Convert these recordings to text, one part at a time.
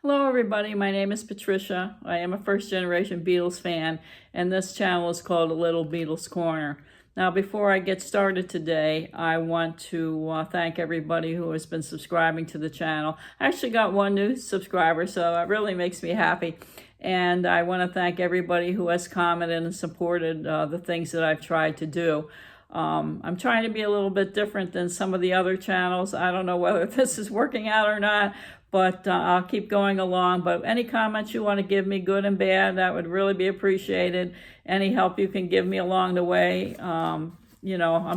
Hello everybody, my name is Patricia. I am a first-generation Beatles fan, and this channel is called A Little Beatles Corner. Now, before I get started today, I want to thank everybody who has been subscribing to the channel. I actually got one new subscriber, so it really makes me happy. And I want to thank everybody who has commented and supported the things that I've tried to do. I'm trying to be a little bit different than some of the other channels. I don't know whether this is working out or not, but I'll keep going along. But any comments you want to give me, good and bad, that would really be appreciated. Any help you can give me along the way. I'm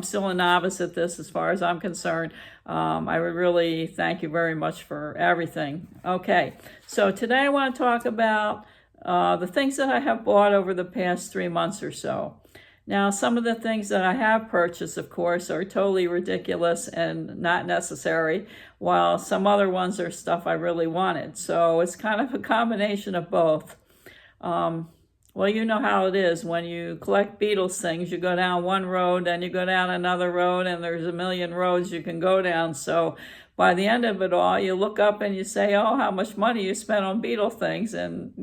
still a novice at this as far as I'm concerned. I would really thank you very much for everything. Okay, so today I want to talk about the things that I have bought over the past 3 months or so. Now, some of the things that I have purchased, of course, are totally ridiculous and not necessary, while some other ones are stuff I really wanted. So it's kind of a combination of both. Well, you know how it is. When you collect Beatles things, you go down one road, then you go down another road, and there's a million roads you can go down. So by the end of it all, you look up and you say, oh, how much money you spent on Beatle things. And,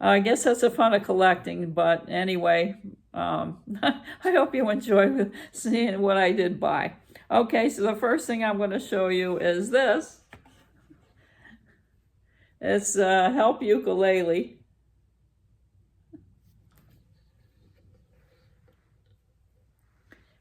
I guess that's the fun of collecting. But anyway, I hope you enjoy seeing what I did buy. Okay, so the first thing I'm going to show you is this. It's a Help ukulele.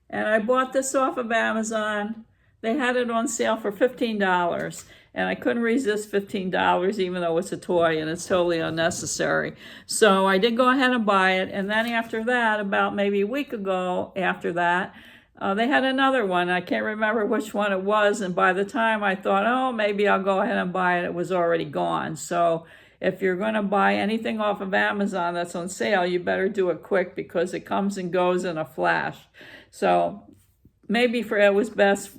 And I bought this off of Amazon. They had it on sale for $15. And I couldn't resist $15, even though it's a toy and it's totally unnecessary. So I did go ahead and buy it. And then after that, about maybe a week ago after that, they had another one. I can't remember which one it was. And by the time I thought, oh, maybe I'll go ahead and buy it, it was already gone. So if you're going to buy anything off of Amazon that's on sale, you better do it quick because it comes and goes in a flash. So maybe for it was best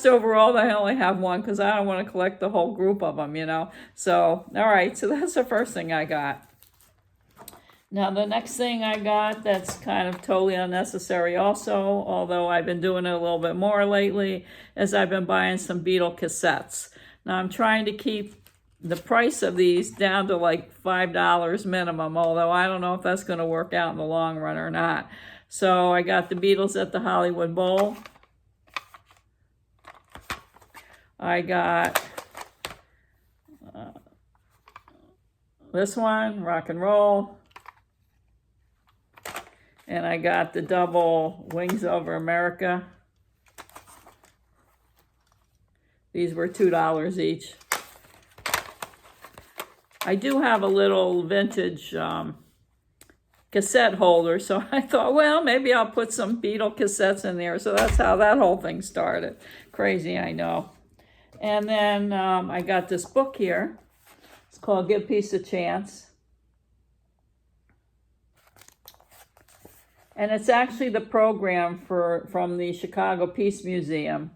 overall that I only have one because I don't want to collect the whole group of them, So, all right, so that's the first thing I got. Now, the next thing I got that's kind of totally unnecessary also, although I've been doing it a little bit more lately, is I've been buying some Beatle cassettes. Now, I'm trying to keep the price of these down to like $5 minimum, although I don't know if that's going to work out in the long run or not. So I got the Beatles at the Hollywood Bowl. I got this one, Rock and Roll. And I got the double Wings Over America. These were $2 each. I do have a little vintage cassette holder, so I thought, well, maybe I'll put some Beatle cassettes in there. So that's how that whole thing started. Crazy, I know. And then I got this book here. It's called Give Peace a Chance. And it's actually the program from the Chicago Peace Museum.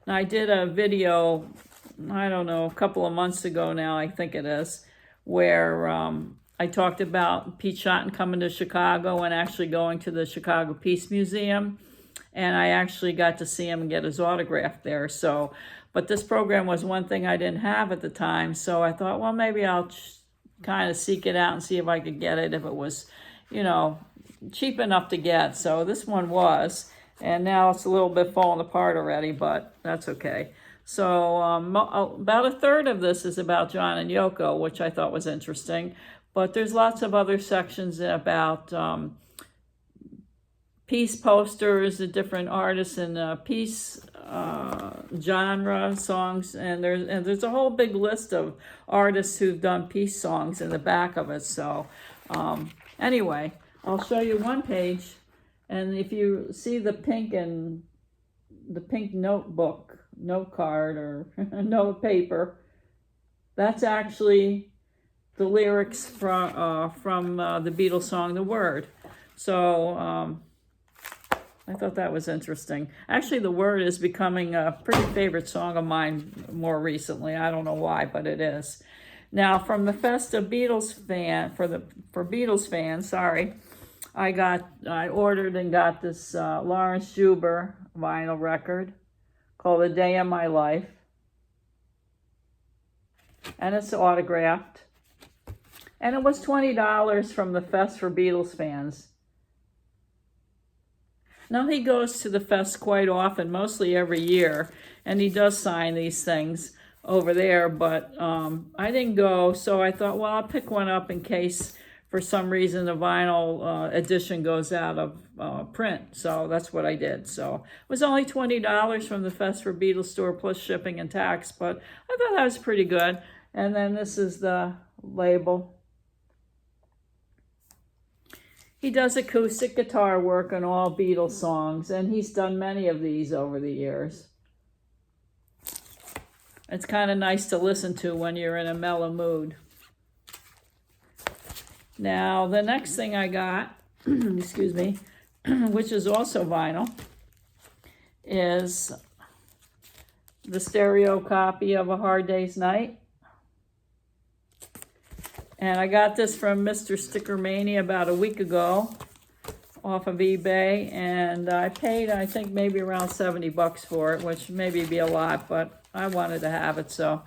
Now, I did a video, I don't know, a couple of months ago now, I think it is, where I talked about Pete Shotton coming to Chicago and actually going to the Chicago Peace Museum. And I actually got to see him and get his autograph there. So, but this program was one thing I didn't have at the time. So I thought, well, maybe I'll kind of seek it out and see if I could get it if it was, cheap enough to get. So this one was. And now it's a little bit falling apart already, but that's okay. So about a third of this is about John and Yoko, which I thought was interesting. But there's lots of other sections about peace posters, the different artists in peace genre songs. And there's a whole big list of artists who've done peace songs in the back of it. So anyway, I'll show you one page. And if you see the pink notebook, note card, or note paper, that's actually the lyrics from the Beatles song, The Word. So I thought that was interesting. Actually, The Word is becoming a pretty favorite song of mine more recently. I don't know why, but it is. Now, from the Festa Beatles fan, for Beatles fans, I ordered and got this Lawrence Juber vinyl record called A Day in My Life. and it's autographed. And it was $20 from the Fest for Beatles fans. Now, he goes to the fest quite often, mostly every year, and he does sign these things over there, but I didn't go, so I thought, well, I'll pick one up in case for some reason the vinyl edition goes out of print. So that's what I did. So it was only $20 from the Fest for Beatles store plus shipping and tax, but I thought that was pretty good. And then this is the label. He does acoustic guitar work on all Beatles songs, and he's done many of these over the years. It's kind of nice to listen to when you're in a mellow mood. Now, the next thing I got, excuse me, which is also vinyl, is the stereo copy of A Hard Day's Night. And I got this from Mr. Sticker Mania about a week ago off of eBay. And I paid, I think, maybe around 70 bucks for it, which maybe be a lot, but I wanted to have it. So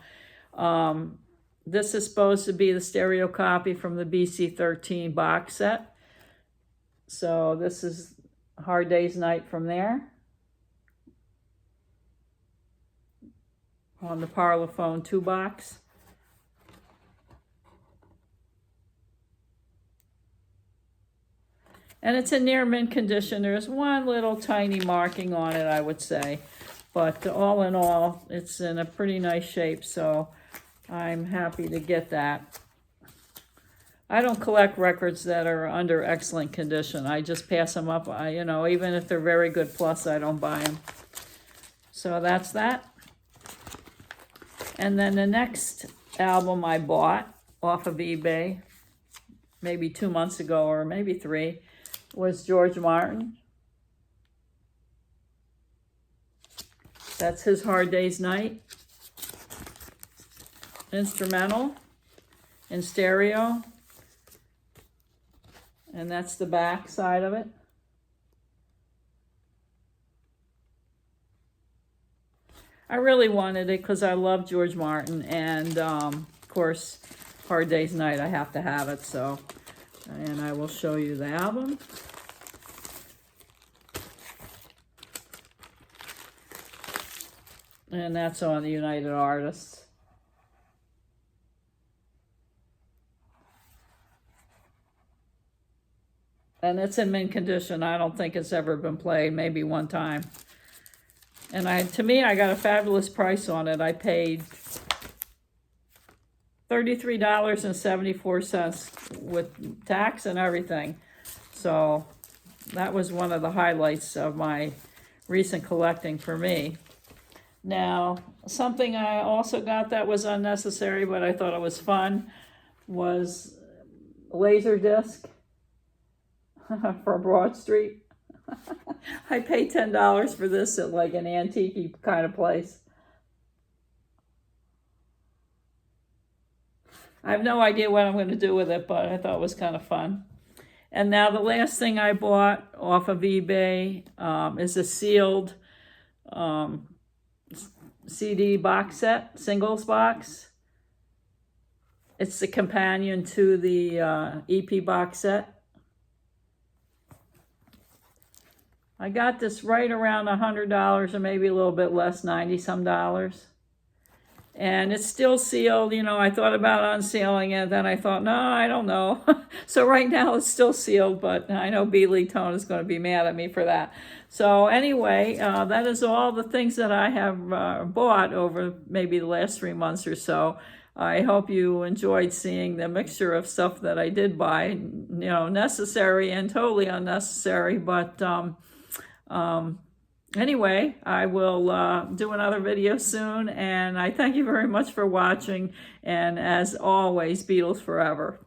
this is supposed to be the stereo copy from the BC-13 box set. So this is Hard Day's Night from there. On the Parlophone 2 box. And it's in near mint condition. There's one little tiny marking on it, I would say. But all in all, it's in a pretty nice shape, so I'm happy to get that. I don't collect records that are under excellent condition. I just pass them up. You know, even if they're very good plus, I don't buy them. So that's that. And then the next album I bought off of eBay, maybe 2 months ago or maybe 3, was George Martin. That's his Hard Day's Night. Instrumental in stereo. And that's the back side of it. I really wanted it because I love George Martin, and of course, Hard Day's Night, I have to have it, so. And I will show you the album. And that's on the United Artists. And it's in mint condition. I don't think it's ever been played, maybe one time. And to me, I got a fabulous price on it. I paid $33.74 with tax and everything. So that was one of the highlights of my recent collecting for me. Now, something I also got that was unnecessary, but I thought it was fun, was Laserdisc from Broad Street. I paid $10 for this at like an antique kind of place. I have no idea what I'm going to do with it, but I thought it was kind of fun. And now the last thing I bought off of eBay is a sealed CD box set, singles box. It's the companion to the EP box set. I got this right around $100 or maybe a little bit less, 90-some dollars. And it's still sealed. You know, I thought about unsealing it. Then I thought, no, I don't know. So right now it's still sealed, but I know B. Lee Tone is going to be mad at me for that. So anyway, that is all the things that I have bought over maybe the last 3 months or so. I hope you enjoyed seeing the mixture of stuff that I did buy, you know, necessary and totally unnecessary, but anyway, I will do another video soon, and I thank you very much for watching, and as always, Beatles forever.